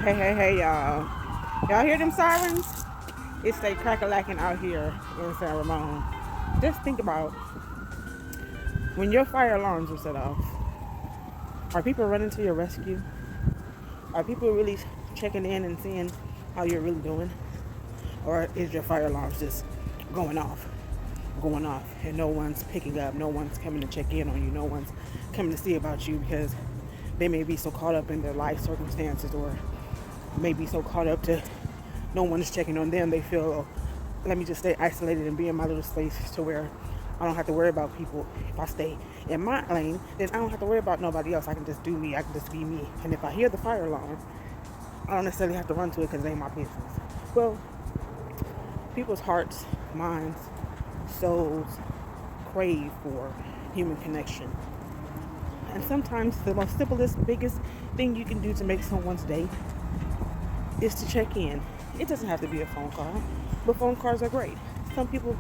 Hey, y'all. Y'all hear them sirens? It's like crack-a-lacking out here in San Ramon. Just think about when your fire alarms are set off, are people running to your rescue? Are people really checking in and seeing how you're really doing? Or is your fire alarms just going off, and no one's picking up, no one's coming to check in on you, no one's coming to see about you because they may be so caught up in their life circumstances or may be so caught up to no one is checking on them. They feel, oh, let me just stay isolated and be in my little space to where I don't have to worry about people. If I stay in my lane, then I don't have to worry about nobody else. I can just do me. I can just be me. And if I hear the fire alarm, I don't necessarily have to run to it because it ain't my business. Well, people's hearts, minds, souls crave for human connection. And sometimes the most simplest, biggest thing you can do to make someone's day is to check in. It doesn't have to be a phone call, but phone calls are great. Some people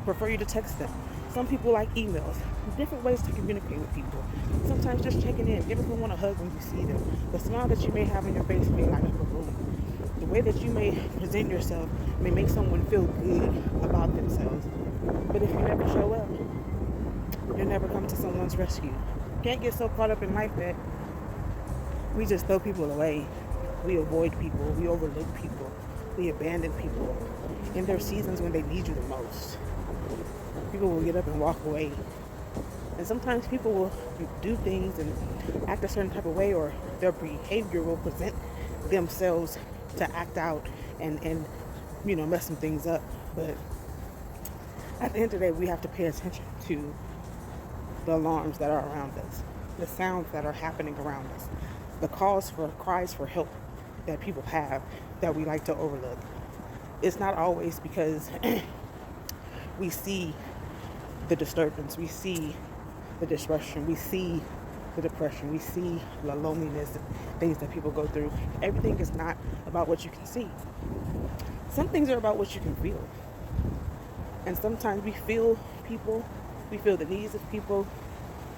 prefer you to text them. Some people like emails. Different ways to communicate with people. Sometimes just checking in. Give everyone a hug when you see them. The smile that you may have on your face may light up a room. The way that you may present yourself may make someone feel good about themselves. But if you never show up, you'll never come to someone's rescue. Can't get so caught up in life that we just throw people away. We avoid people. We overlook people. We abandon people. And there are seasons when they need you the most. People will get up and walk away. And sometimes people will do things and act a certain type of way, or their behavior will present themselves to act out and mess some things up. But at the end of the day, we have to pay attention to the alarms that are around us, the sounds that are happening around us, the cries for help that people have that we like to overlook. It's not always because we see the disturbance, we see the disruption, we see the depression, we see the loneliness, and things that people go through. Everything is not about what you can see. Some things are about what you can feel. And sometimes we feel people, we feel the needs of people,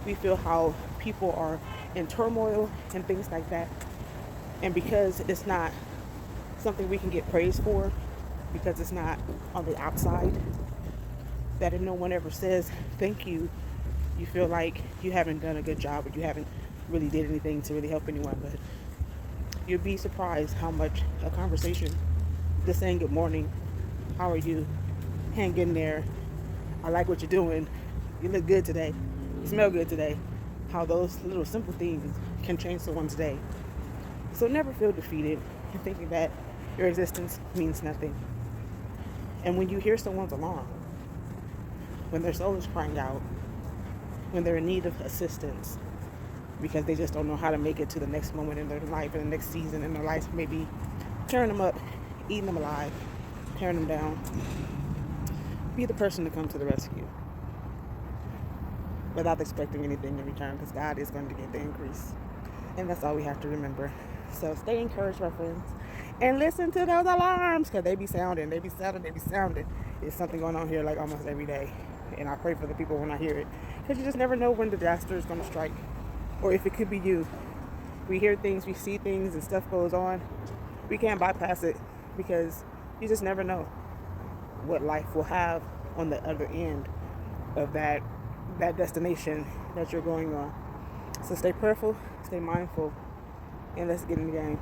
we feel how people are in turmoil and things like that. And because it's not something we can get praise for, because it's not on the outside, that if no one ever says thank you, you feel like you haven't done a good job or you haven't really did anything to really help anyone. But you'd be surprised how much a conversation, just saying good morning, how are you, hang in there, I like what you're doing, you look good today, you smell good today, how those little simple things can change someone's day. So never feel defeated in thinking that your existence means nothing. And when you hear someone's alarm, when their soul is crying out, when they're in need of assistance because they just don't know how to make it to the next moment in their life, and the next season in their life, maybe tearing them up, eating them alive, tearing them down, be the person to come to the rescue without expecting anything in return, because God is going to get the increase. And that's all we have to remember. So stay encouraged, my friends, and listen to those alarms, because they be sounding. There's something going on here like almost every day. And I pray for the people when I hear it, because you just never know when disaster is going to strike, or if it could be you. We hear things, we see things, and stuff goes on. We can't bypass it, because you just never know what life will have on the other end of that destination that you're going on. So stay prayerful, stay mindful, and let's get in the game.